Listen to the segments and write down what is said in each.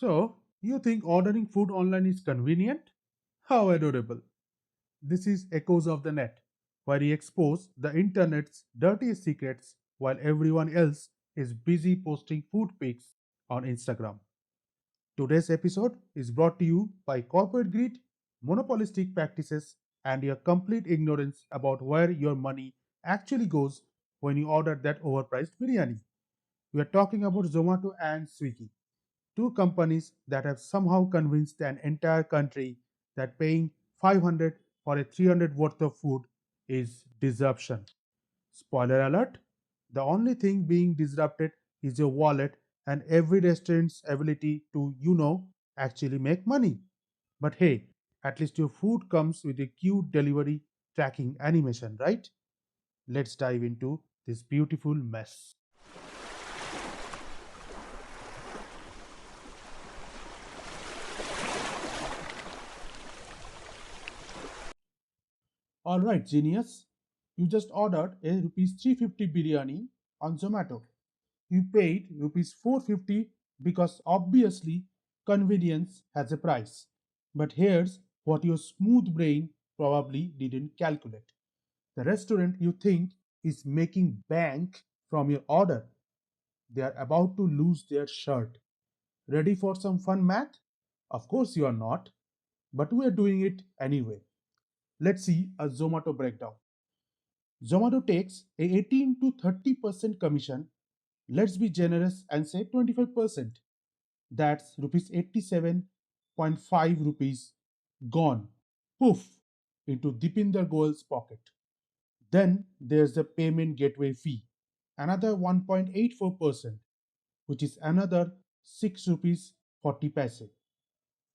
So, you think ordering food online is convenient? How adorable! This is Echoes of the Net, where we expose the internet's dirtiest secrets while everyone else is busy posting food pics on Instagram. Today's episode is brought to you by corporate greed, monopolistic practices, and your complete ignorance about where your money actually goes when you order that overpriced biryani. We are talking about Zomato and Swiggy, two companies that have somehow convinced an entire country that paying 500 for a 300 worth of food is disruption. Spoiler alert, the only thing being disrupted is your wallet and every restaurant's ability to, actually make money. But hey, at least your food comes with a cute delivery tracking animation, right? Let's dive into this beautiful mess. Alright, genius. You just ordered a rupees 350 biryani on Zomato. You paid rupees 450 because obviously convenience has a price. But here's what your smooth brain probably didn't calculate. The restaurant you think is making bank from your order. They are about to lose their shirt. Ready for some fun math? Of course you are not, but we are doing it anyway. Let's see a Zomato breakdown. Zomato takes a 18 to 30% commission. Let's be generous and say 25%. That's rupees 87.5 rupees gone. Poof, into Dipinder Goel's pocket. Then there's the payment gateway fee, another 1.84%, which is another 6 rupees 40 paise.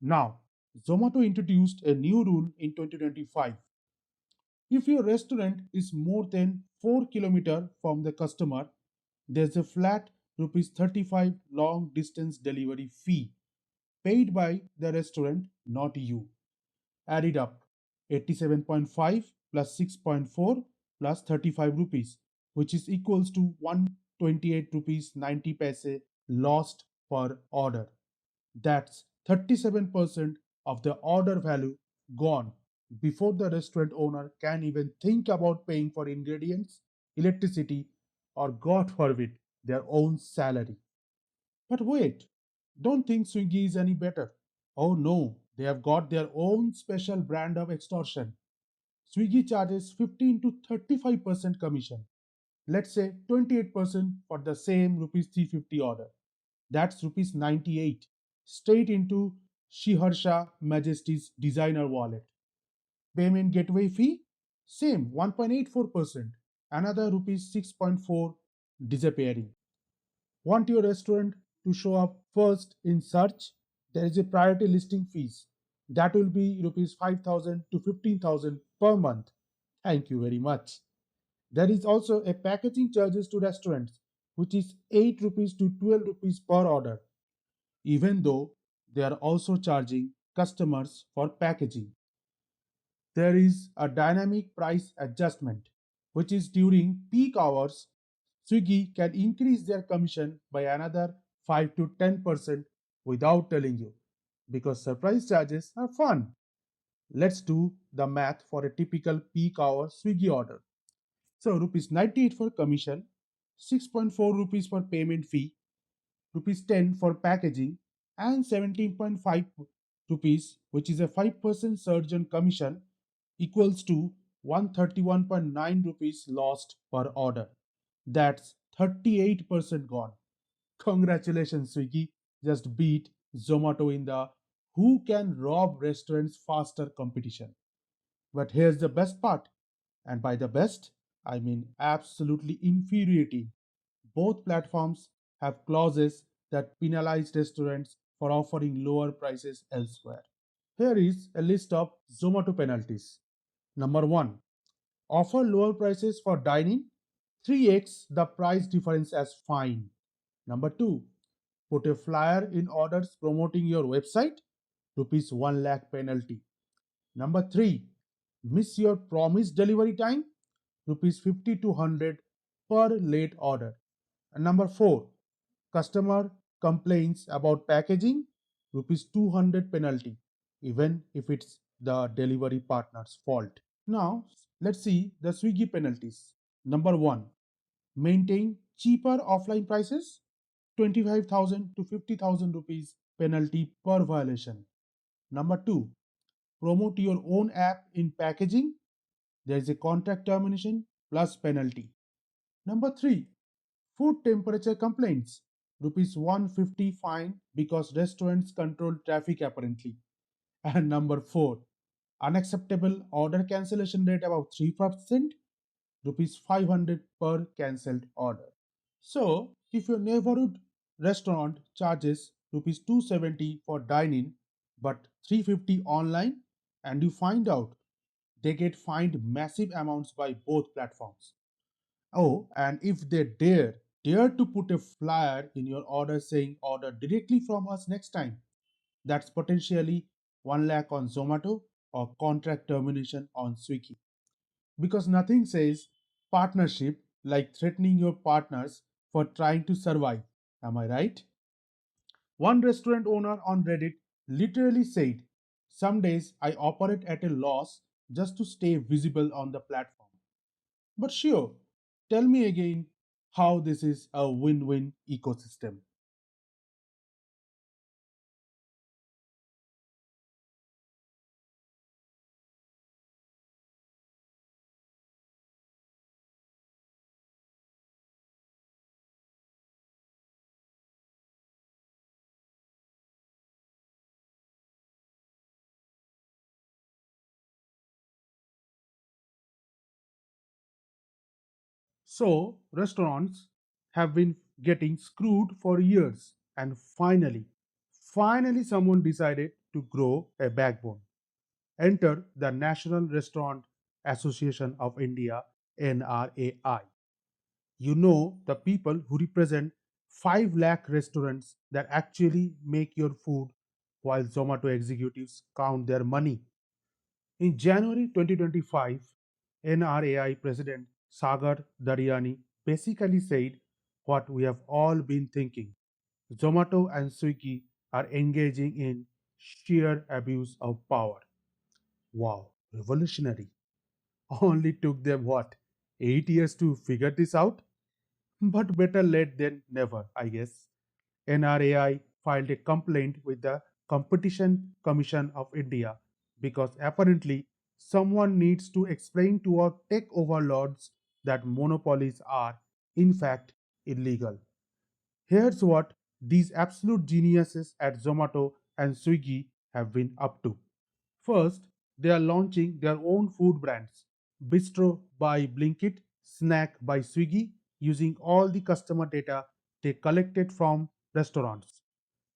Now, Zomato introduced a new rule in 2025. If your restaurant is more than 4 km from the customer, there's a flat rupees 35 long distance delivery fee paid by the restaurant, not you. Add it up, 87.5 plus 6.4 plus 35 rupees, which is equals to 128 rupees 90 paise lost per order. That's 37% of the order value gone before the restaurant owner can even think about paying for ingredients, electricity, or God forbid, their own salary. But wait, don't think Swiggy is any better. Oh no, they have got their own special brand of extortion. Swiggy charges 15 to 35% commission. Let's say 28% for the same rupees 350 order. That's rupees 98 straight into Shiharsha Majesty's designer wallet. Payment gateway fee? Same 1.84%. Another rupees 6.4 disappearing. Want your restaurant to show up first in search? There is a priority listing fees. That will be rupees 5,000 to 15,000 per month. Thank you very much. There is also a packaging charges to restaurants, which is 8 rupees to 12 rupees per order, even though they are also charging customers for packaging. There is a dynamic price adjustment, which is during peak hours, Swiggy can increase their commission by another 5 to 10% without telling you, because surprise charges are fun. Let's do the math for a typical peak hour Swiggy order. So rupees 98 for commission, 6.4 rupees for payment fee, rupees 10 for packaging, and 17.5 rupees, which is a 5% surge on commission, equals to 131.9 rupees lost per order. That's 38% gone. Congratulations, Swiggy. Just beat Zomato in the who can rob restaurants faster competition. But here's the best part. And by the best, I mean absolutely infuriating. Both platforms have clauses that penalize restaurants for offering lower prices elsewhere. Here is a list of Zomato penalties. Number 1. Offer lower prices for dining, 3x the price difference as fine. Number 2. Put a flyer in orders promoting your website, rupees 1 lakh penalty. Number 3. Miss your promised delivery time, rupees 50 to 100 per late order. And number 4. Customer complains about packaging, rupees 200 penalty, even if it's the delivery partner's fault. Now, let's see the Swiggy penalties. Number 1, maintain cheaper offline prices, 25,000 to 50,000 rupees penalty per violation. Number 2, promote your own app in packaging, there is a contract termination plus penalty. Number 3, food temperature complaints, rupees 150 fine because restaurants control traffic apparently. And number 4, unacceptable order cancellation rate about 3%, rupees 500 per cancelled order. So, if your neighborhood restaurant charges rupees 270 for dine-in but 350 online, and you find out they get fined massive amounts by both platforms. Oh, and if they dare to put a flyer in your order saying order directly from us next time, that's potentially 1 lakh on Zomato or contract termination on Swiggy. Because nothing says partnership like threatening your partners for trying to survive. Am I right? One restaurant owner on Reddit literally said, some days I operate at a loss just to stay visible on the platform. But sure, tell me again how this is a win win ecosystem. So, restaurants have been getting screwed for years, and finally, someone decided to grow a backbone. Enter the National Restaurant Association of India, NRAI. You know, the people who represent 5 lakh restaurants that actually make your food while Zomato executives count their money. In January 2025, NRAI President Sagar Daryani basically said what we have all been thinking. Zomato and Swiggy are engaging in sheer abuse of power. Wow, revolutionary. Only took them what, 8 years to figure this out? But better late than never, I guess. NRAI filed a complaint with the Competition Commission of India because apparently someone needs to explain to our tech overlords that monopolies are, in fact, illegal. Here's what these absolute geniuses at Zomato and Swiggy have been up to. First, they are launching their own food brands, Bistro by Blinkit, Snack by Swiggy, using all the customer data they collected from restaurants.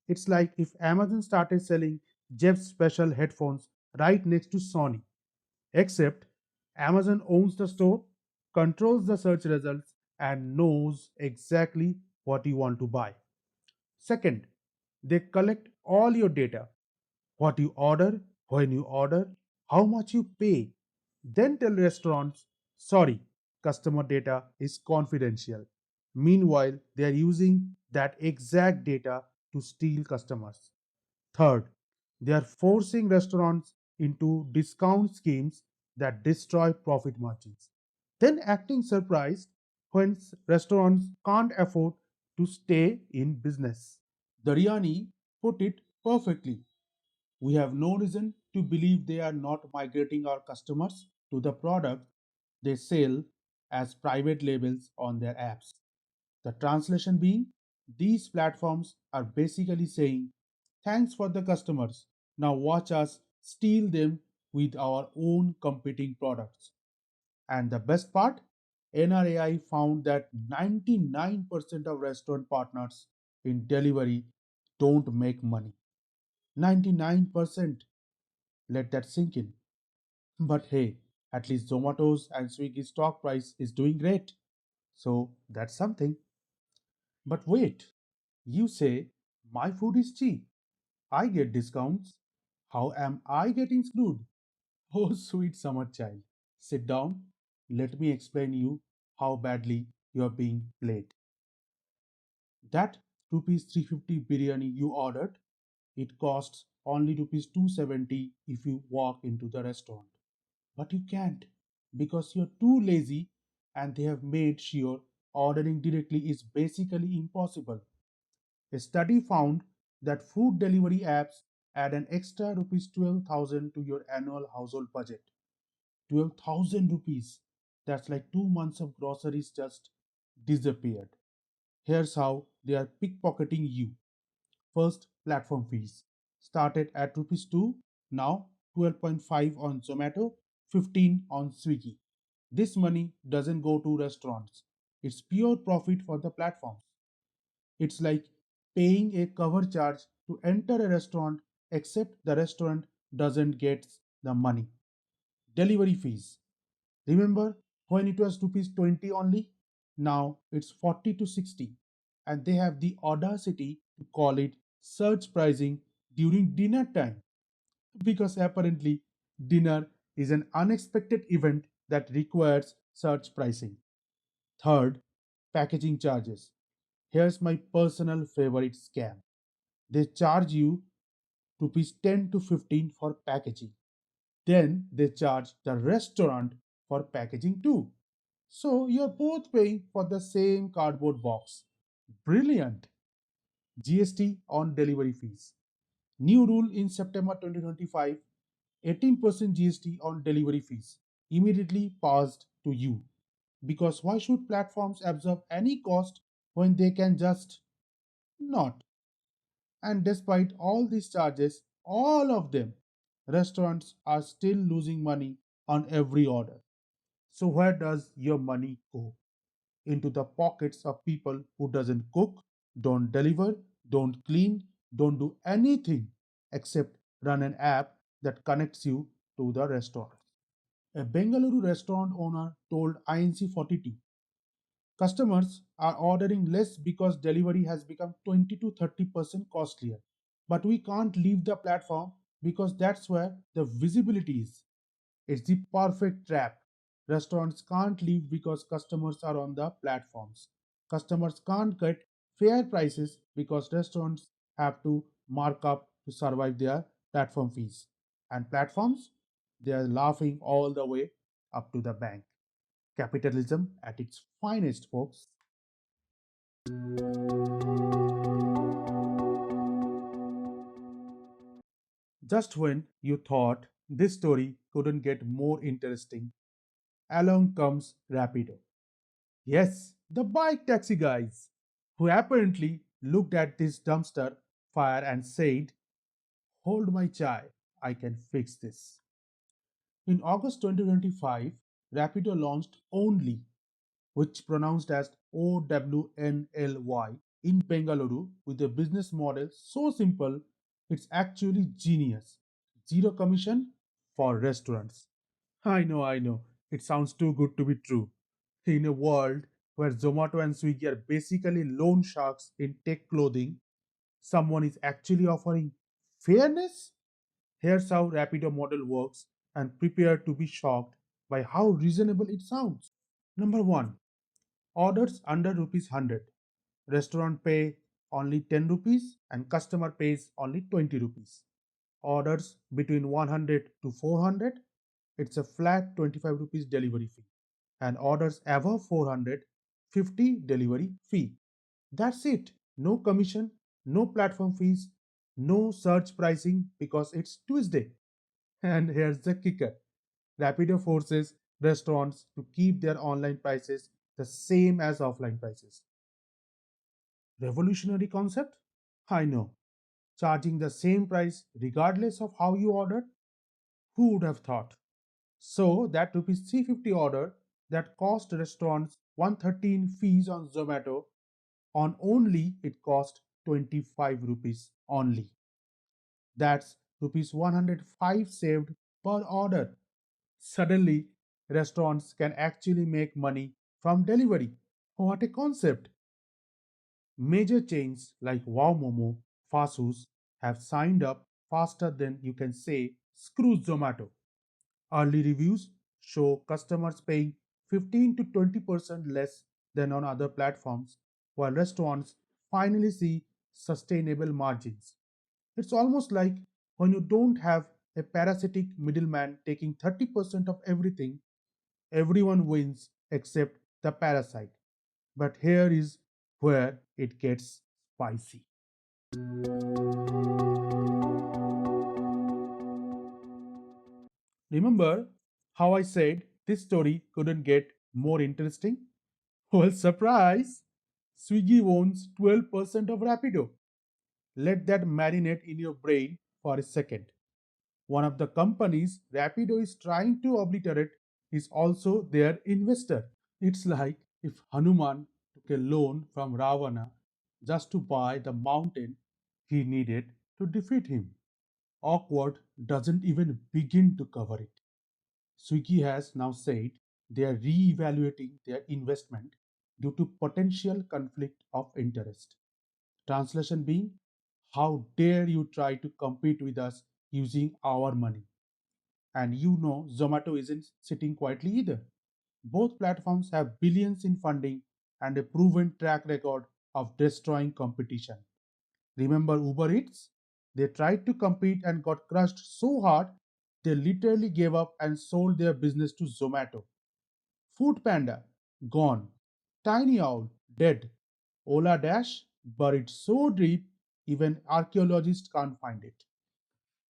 It's like if Amazon started selling Jeff's special headphones right next to Sony, except Amazon owns the store, controls the search results, and knows exactly what you want to buy. Second, they collect all your data, what you order, when you order, how much you pay. Then tell restaurants, sorry, customer data is confidential. Meanwhile, they are using that exact data to steal customers. Third, they are forcing restaurants into discount schemes that destroy profit margins. Then acting surprised when restaurants can't afford to stay in business. Daryani put it perfectly. We have no reason to believe they are not migrating our customers to the product they sell as private labels on their apps. The translation being, these platforms are basically saying, thanks for the customers. Now watch us steal them with our own competing products. And the best part, NRAI found that 99% of restaurant partners in delivery don't make money. 99%. Let that sink in. But hey, at least Zomato's and Swiggy's stock price is doing great. So that's something. But wait, you say my food is cheap. I get discounts. How am I getting screwed? Oh, sweet summer child. Sit down. Let me explain you how badly you are being played. That rupees 350 biryani you ordered, It costs only rupees 270 if you walk into the restaurant. But you can't because you're too lazy and they have made sure ordering directly is basically impossible. A study found that food delivery apps add an extra rupees 12,000 to your annual household budget. 12,000 rupees. That's like 2 months of groceries just disappeared. Here's how they are pickpocketing you. First, platform fees. Started at rupees 2, now 12.5 on Zomato, 15 on Swiggy. This money doesn't go to restaurants. It's pure profit for the platforms. It's like paying a cover charge to enter a restaurant, except the restaurant doesn't get the money. Delivery fees. Remember when it was rupees 20 only? Now it's 40 to 60. And they have the audacity to call it surge pricing during dinner time because apparently dinner is an unexpected event that requires surge pricing. Third, packaging charges. Here's my personal favorite scam. They charge you rupees 10 to 15 for packaging. Then they charge the restaurant for packaging too. So you're both paying for the same cardboard box. Brilliant. GST on delivery fees. New rule in September 2025, 18% GST on delivery fees immediately passed to you. Because why should platforms absorb any cost when they can just not? And despite all these charges, all of them, restaurants are still losing money on every order. So where does your money go? Into the pockets of people who doesn't cook, don't deliver, don't clean, don't do anything except run an app that connects you to the restaurant. A Bengaluru restaurant owner told INC 42 customers are ordering less because delivery has become 20 to 30% costlier. But we can't leave the platform because that's where the visibility is. It's the perfect trap. Restaurants can't leave because customers are on the platforms. Customers can't get fair prices because restaurants have to mark up to survive their platform fees. And platforms, they are laughing all the way up to the bank. Capitalism at its finest, folks. Just when you thought this story couldn't get more interesting, along comes Rapido. Yes, the bike taxi guys, who apparently looked at this dumpster fire and said, "Hold my chai, I can fix this." In August 2025, Rapido launched Only, which pronounced as OWNLY, in Bengaluru with a business model so simple it's actually genius. Zero commission for restaurants. I know, it sounds too good to be true. In a world where Zomato and Swiggy are basically loan sharks in tech clothing, someone is actually offering fairness? Here's how Rapido model works and prepare to be shocked by how reasonable it sounds. Number 1. Orders under rupees 100. Restaurant pay only 10 rupees and customer pays only 20 rupees. Orders between 100 to 400, it's a flat 25 rupees delivery fee. And orders above 400, 50 delivery fee. That's it. No commission, no platform fees, no surge pricing because it's Tuesday. And here's the kicker. Rapido forces restaurants to keep their online prices the same as offline prices. Revolutionary concept? I know. Charging the same price regardless of how you ordered? Who would have thought? So that rupees 350 order that cost restaurants 113 fees on Zomato, on Only it cost 25 rupees only. That's rupees 105 saved per order. Suddenly, restaurants can actually make money from delivery. What a concept! Major chains like Wow Momo, Fasus have signed up faster than you can say screw Zomato. Early reviews show customers paying 15 to 20% less than on other platforms, while restaurants finally see sustainable margins. It's almost like when you don't have a parasitic middleman taking 30% of everything, everyone wins except the parasite. But here is where it gets spicy. Remember how I said this story couldn't get more interesting? Well, surprise! Swiggy owns 12% of Rapido. Let that marinate in your brain for a second. One of the companies Rapido is trying to obliterate is also their investor. It's like if Hanuman took a loan from Ravana just to buy the mountain he needed to defeat him. Awkward doesn't even begin to cover it. Swiggy has now said they are re-evaluating their investment due to potential conflict of interest. Translation being, how dare you try to compete with us using our money? And you know Zomato isn't sitting quietly either. Both platforms have billions in funding and a proven track record of destroying competition. Remember Uber Eats? They tried to compete and got crushed so hard they literally gave up and sold their business to Zomato. Food Panda, gone. Tiny Owl, dead. Ola Dash, buried so deep even archaeologists can't find it.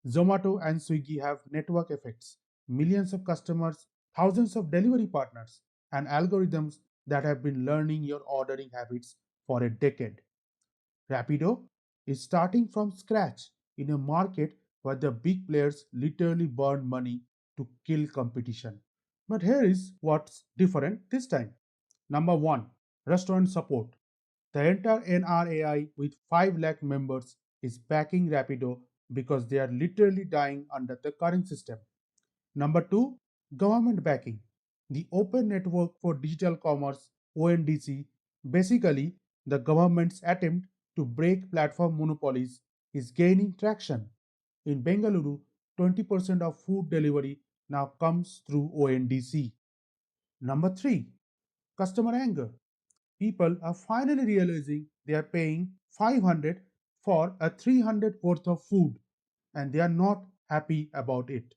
Zomato and Swiggy have network effects, millions of customers, thousands of delivery partners, and algorithms that have been learning your ordering habits for a decade. Rapido is starting from scratch in a market where the big players literally burn money to kill competition. But here is what's different this time. Number 1, restaurant support. The entire NRAI with 5 lakh members is backing Rapido because they are literally dying under the current system. Number 2, government backing. The Open Network for Digital Commerce ONDC, basically the government's attempt to break platform monopolies, is gaining traction. In Bengaluru, 20% of food delivery now comes through ONDC. Number 3, customer anger. People are finally realizing they are paying 500 for a 300 worth of food and they are not happy about it.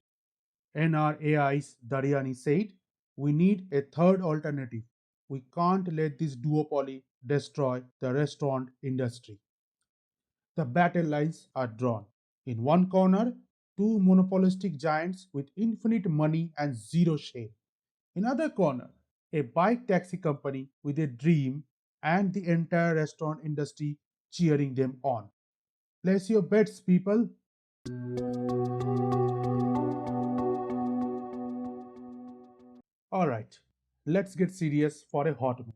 NRAI's Daryani said, we need a third alternative. We can't let this duopoly destroy the restaurant industry. The battle lines are drawn. In one corner, two monopolistic giants with infinite money and zero shame. In other corner, a bike taxi company with a dream and the entire restaurant industry cheering them on. Place your bets, people. Alright, let's get serious for a hot minute.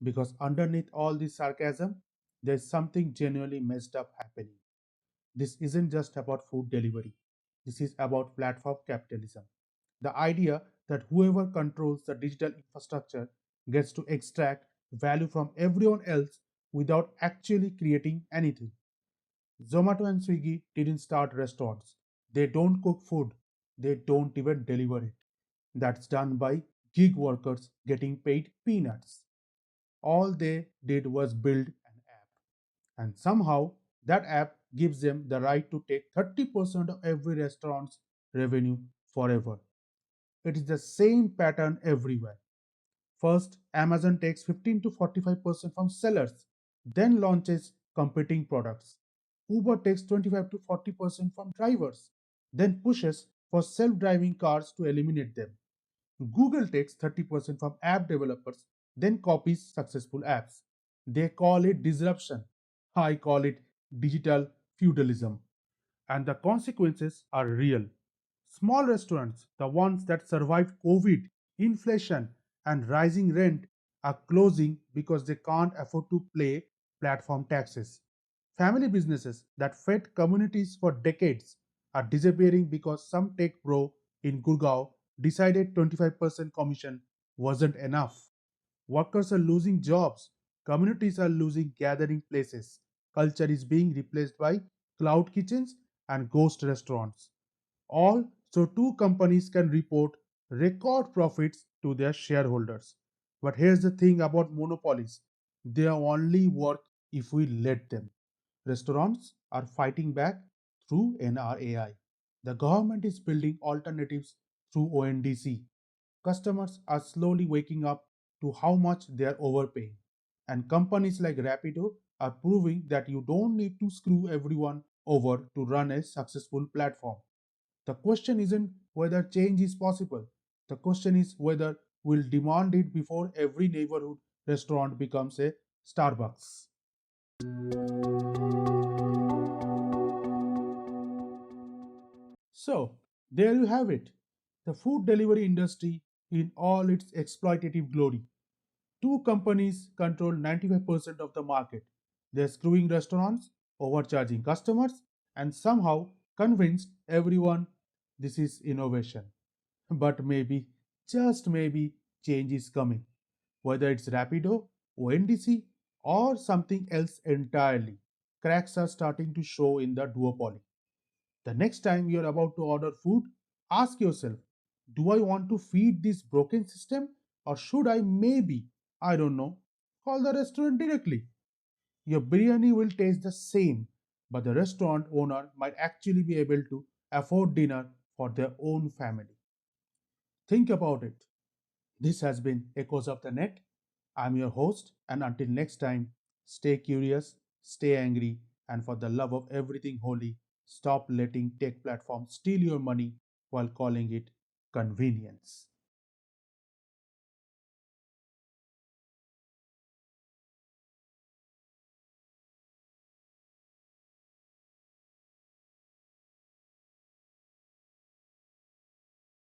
Because underneath all this sarcasm, there's something genuinely messed up happening. This isn't just about food delivery, this is about platform capitalism. The idea that whoever controls the digital infrastructure gets to extract value from everyone else without actually creating anything. Zomato and Swiggy didn't start restaurants. They don't cook food. They don't even deliver it. That's done by gig workers getting paid peanuts. All they did was build an app. And somehow that app gives them the right to take 30% of every restaurant's revenue forever. It is the same pattern everywhere. First, Amazon takes 15 to 45% from sellers, then launches competing products. Uber takes 25 to 40% from drivers, then pushes for self driving cars to eliminate them. Google takes 30% from app developers, then copies successful apps. They call it disruption. I call it digital feudalism. And the consequences are real. Small restaurants, the ones that survived COVID, inflation, and rising rent, are closing because they can't afford to pay platform taxes. Family businesses that fed communities for decades are disappearing because some tech bro in Gurgaon decided 25% commission wasn't enough. Workers are losing jobs, communities are losing gathering places, culture is being replaced by cloud kitchens and ghost restaurants. All so two companies can report record profits to their shareholders. But here's the thing about monopolies, they only work if we let them. Restaurants are fighting back through NRAI. The government is building alternatives through ONDC. Customers are slowly waking up to how much they are overpaying. And companies like Rapido are proving that you don't need to screw everyone over to run a successful platform. The question isn't whether change is possible. The question is whether we'll demand it before every neighborhood restaurant becomes a Starbucks. So, there you have it. The food delivery industry in all its exploitative glory. Two companies control 95% of the market. They're screwing restaurants, overcharging customers, and somehow convinced everyone this is innovation. But maybe, just maybe, change is coming. Whether it's Rapido, ONDC, or something else entirely, cracks are starting to show in the duopoly. The next time you're about to order food, ask yourself, do I want to feed this broken system or should I maybe, I don't know, call the restaurant directly? Your biryani will taste the same, but the restaurant owner might actually be able to afford dinner for their own family. Think about it. This has been Echoes of the Net. I'm your host, and until next time, stay curious, stay angry, and for the love of everything holy, stop letting tech platforms steal your money while calling it convenience.